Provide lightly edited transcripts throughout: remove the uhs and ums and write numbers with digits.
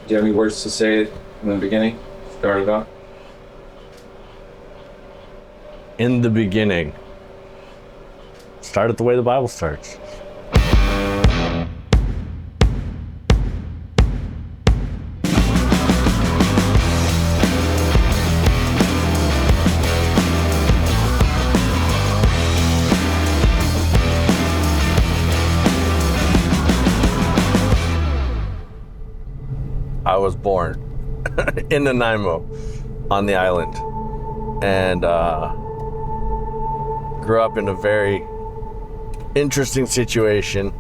Do you have any words to say in the beginning? Start it off. In the beginning. Start it the way the Bible starts. I was born in Nanaimo on the island and grew up in a very interesting situation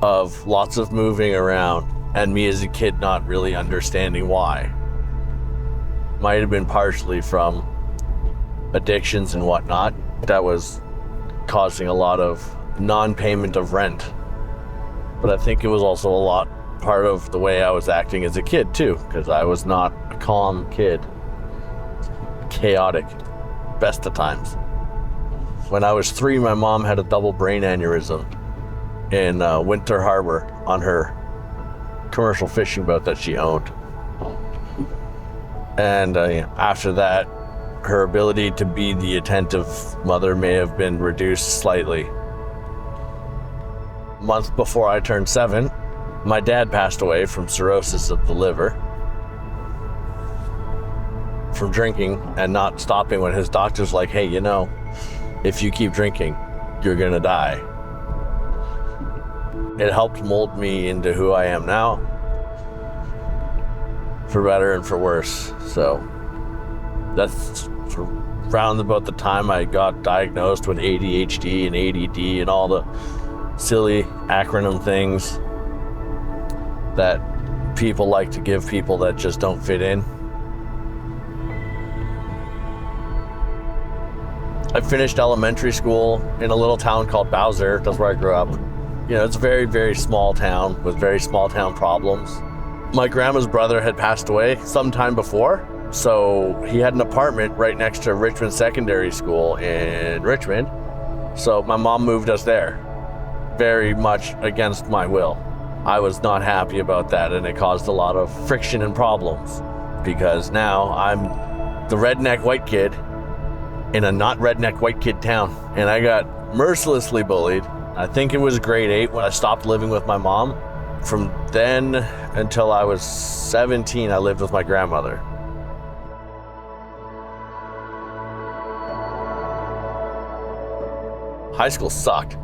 of lots of moving around and me as a kid not really understanding why. Might have been partially from addictions and whatnot that was causing a lot of non-payment of rent. But I think it was also a lot part of the way I was acting as a kid too, because I was not a calm kid. Chaotic, best of times. When I was 3, my mom had a double brain aneurysm in Winter Harbor on her commercial fishing boat that she owned. And after that, her ability to be the attentive mother may have been reduced slightly. A month before I turned 7, my dad passed away from cirrhosis of the liver from drinking and not stopping when his doctor's like, hey, if you keep drinking, you're gonna die. It helped mold me into who I am now, for better and for worse. So that's around about the time I got diagnosed with ADHD and ADD and all the silly acronym things that people like to give people that just don't fit in. I finished elementary school in a little town called Bowser. That's where I grew up. It's a very, very small town with very small town problems. My grandma's brother had passed away sometime before, so he had an apartment right next to Richmond Secondary School in Richmond. So my mom moved us there, very much against my will. I was not happy about that, and it caused a lot of friction and problems because now I'm the redneck white kid in a not redneck white kid town, and I got mercilessly bullied. I think it was grade 8 when I stopped living with my mom. From then until I was 17, I lived with my grandmother. High school sucked.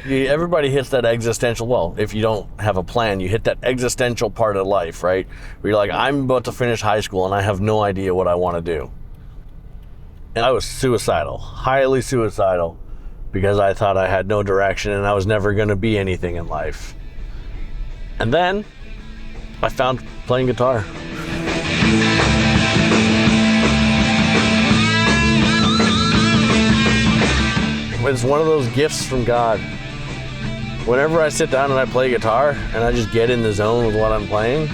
Everybody hits that existential, if you don't have a plan, you hit that existential part of life, right? Where you're like, I'm about to finish high school and I have no idea what I want to do. And I was suicidal, highly suicidal, because I thought I had no direction and I was never going to be anything in life. And then I found playing guitar. It's one of those gifts from God. Whenever I sit down and I play guitar and I just get in the zone with what I'm playing,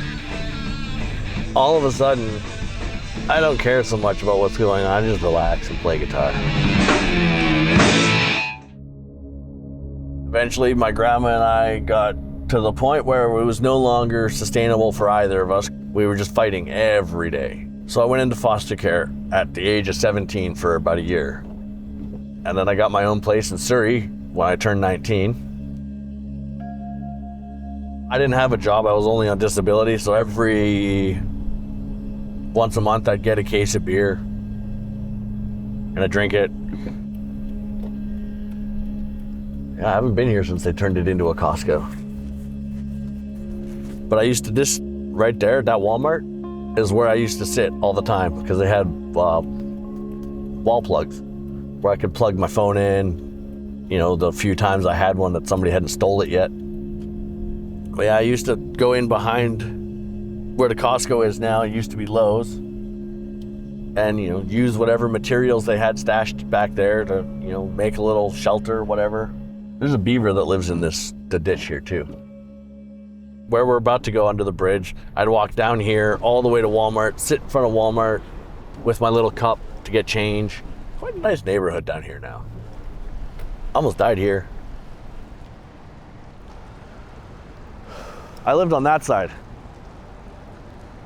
all of a sudden, I don't care so much about what's going on. I just relax and play guitar. Eventually, my grandma and I got to the point where it was no longer sustainable for either of us. We were just fighting every day. So I went into foster care at the age of 17 for about a year. And then I got my own place in Surrey when I turned 19. I didn't have a job, I was only on disability, so once a month I'd get a case of beer and I'd drink it. Yeah, I haven't been here since they turned it into a Costco. But I used to, this right there, that Walmart, is where I used to sit all the time because they had wall plugs where I could plug my phone in, the few times I had one that somebody hadn't stole it yet. But yeah, I used to go in behind where the Costco is now. It used to be Lowe's. And, use whatever materials they had stashed back there to, make a little shelter or whatever. There's a beaver that lives in the ditch here too. Where we're about to go under the bridge, I'd walk down here all the way to Walmart, sit in front of Walmart with my little cup to get change. Quite a nice neighborhood down here now. Almost died here. I lived on that side.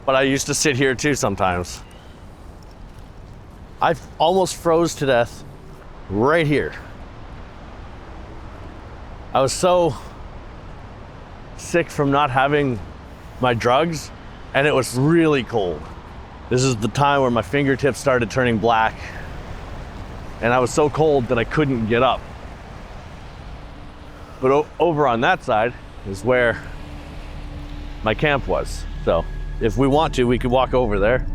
But I used to sit here too sometimes. I almost froze to death right here. I was so sick from not having my drugs, and it was really cold. This is the time where my fingertips started turning black, and I was so cold that I couldn't get up. But over on that side is where my camp was. So if we want to, we could walk over there,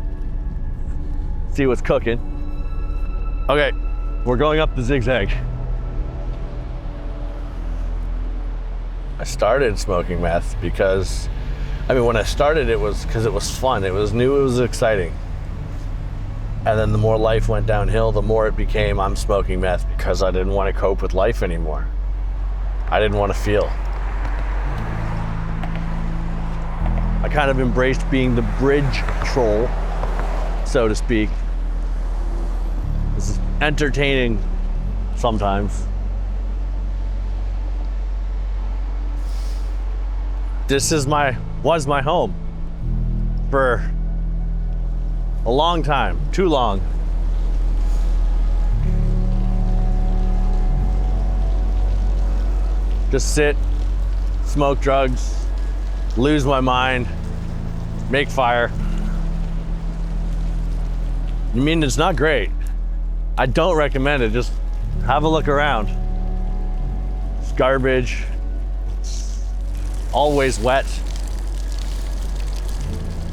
see what's cooking. Okay, we're going up the zigzag. I started smoking meth because, when I started it was because it was fun. It was new, it was exciting. And then the more life went downhill, the more it became I'm smoking meth because I didn't want to cope with life anymore. I didn't want to feel. I kind of embraced being the bridge troll, so to speak. This is entertaining sometimes. This was my home for a long time, too long. Just sit, smoke drugs, lose my mind, make fire. It's not great. I don't recommend it. Just have a look around. It's garbage. Always wet.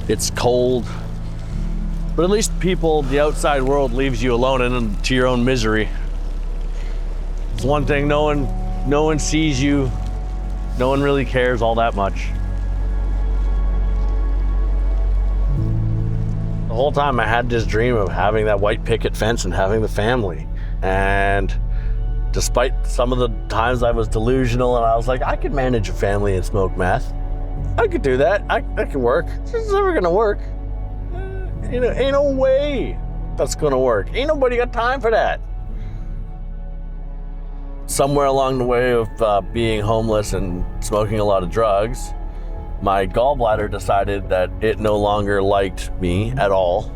It's cold. But at least the outside world leaves you alone and to your own misery. It's one thing, no one sees you. No one really cares all that much. The whole time I had this dream of having that white picket fence and having the family. And despite some of the times I was delusional and I was like, I could manage a family and smoke meth. I could do that. That could work. It's never gonna work. Ain't no way that's gonna work. Ain't nobody got time for that. Somewhere along the way of being homeless and smoking a lot of drugs, my gallbladder decided that it no longer liked me at all.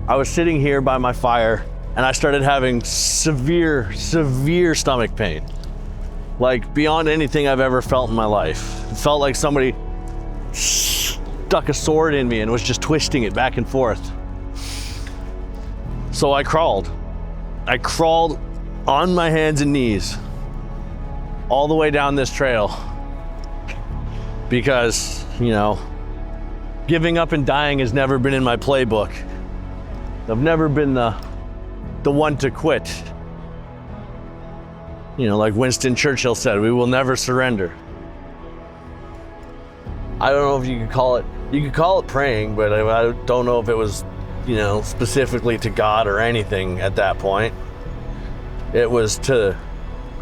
I was sitting here by my fire and I started having severe stomach pain. Like beyond anything I've ever felt in my life. It felt like somebody stuck a sword in me and was just twisting it back and forth. So I crawled. I crawled on my hands and knees all the way down this trail because, giving up and dying has never been in my playbook. I've never been the one to quit. Like Winston Churchill said, we will never surrender. I don't know if you could call it praying, but I don't know if it was, specifically to God or anything at that point. It was to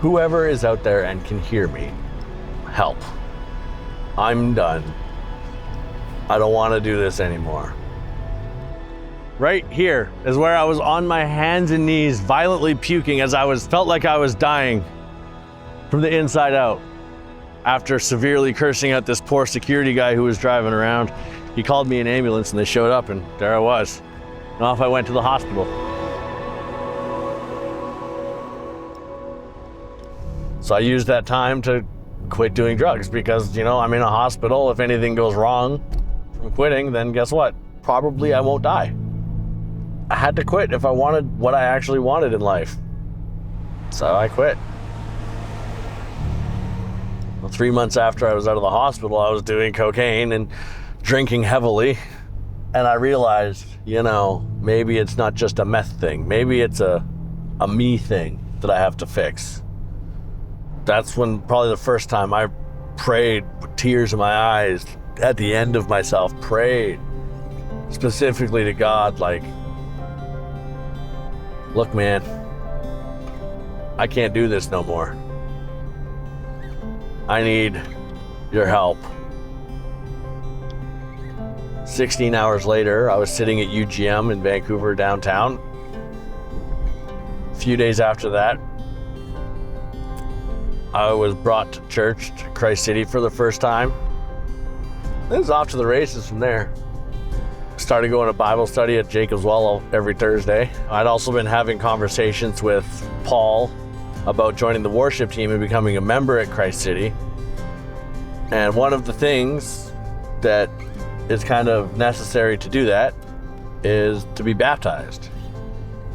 whoever is out there and can hear me. Help. I'm done. I don't want to do this anymore. Right here is where I was on my hands and knees, violently puking as felt like I was dying from the inside out. After severely cursing at this poor security guy who was driving around, he called me an ambulance and they showed up and there I was. And off I went to the hospital. So I used that time to quit doing drugs because, I'm in a hospital. If anything goes wrong from quitting, then guess what? Probably I won't die. I had to quit if I wanted what I actually wanted in life. So I quit. Well, 3 months after I was out of the hospital, I was doing cocaine and drinking heavily. And I realized, maybe it's not just a meth thing. Maybe it's a me thing that I have to fix. That's when probably the first time I prayed with tears in my eyes at the end of myself, prayed specifically to God, like, look, man, I can't do this no more. I need your help. 16 hours later, I was sitting at UGM in Vancouver downtown. A few days after that, I was brought to church, to Christ City for the first time. It was off to the races from there. Started going to Bible study at Jacob's Well every Thursday. I'd also been having conversations with Paul about joining the worship team and becoming a member at Christ City. And one of the things that is kind of necessary to do that is to be baptized.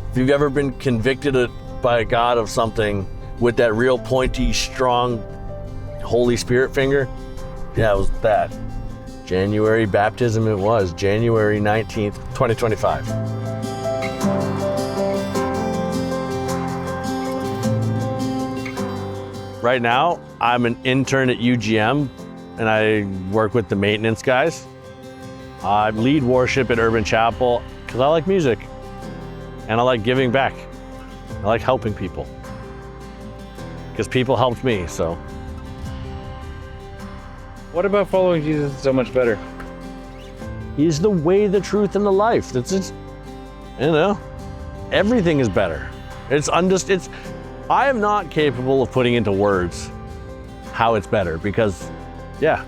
If you've ever been convicted by God of something with that real pointy, strong Holy Spirit finger, yeah, it was that. January baptism it was, January 19th, 2025. Right now, I'm an intern at UGM and I work with the maintenance guys. I lead worship at Urban Chapel because I like music and I like giving back. I like helping people because people helped me, so. What about following Jesus is so much better? He's the way, the truth, and the life. That's just, everything is better. I am not capable of putting into words how it's better because, yeah,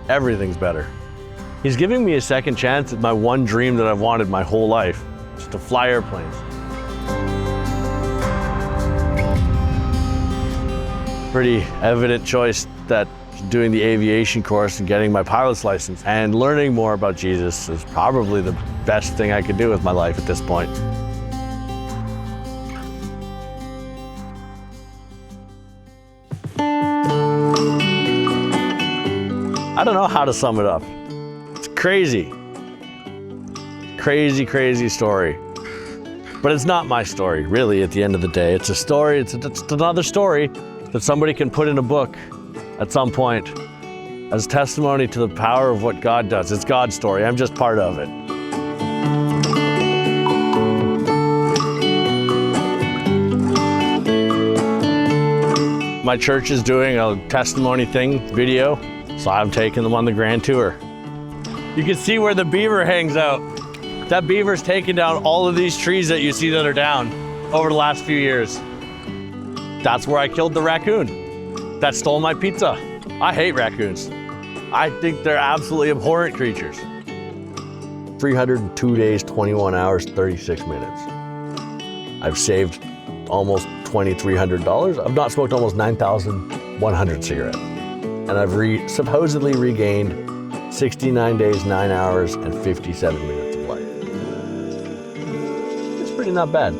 everything's better. He's giving me a second chance at my one dream that I've wanted my whole life, just to fly airplanes. Pretty evident choice that doing the aviation course and getting my pilot's license and learning more about Jesus is probably the best thing I could do with my life at this point. I don't know how to sum it up. It's crazy. Crazy, crazy story. But it's not my story, really, at the end of the day. It's a story, it's another story that somebody can put in a book at some point as testimony to the power of what God does. It's God's story. I'm just part of it. My church is doing a testimony video, so I'm taking them on the grand tour. You can see where the beaver hangs out. That beaver's taken down all of these trees that you see that are down over the last few years. That's where I killed the raccoon that stole my pizza. I hate raccoons. I think they're absolutely abhorrent creatures. 302 days, 21 hours, 36 minutes. I've saved almost $2,300. I've not smoked almost 9,100 cigarettes. And I've supposedly regained 69 days, 9 hours, and 57 minutes of life. It's pretty not bad.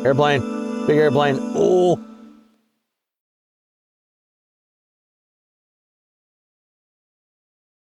Airplane, big airplane. Oh.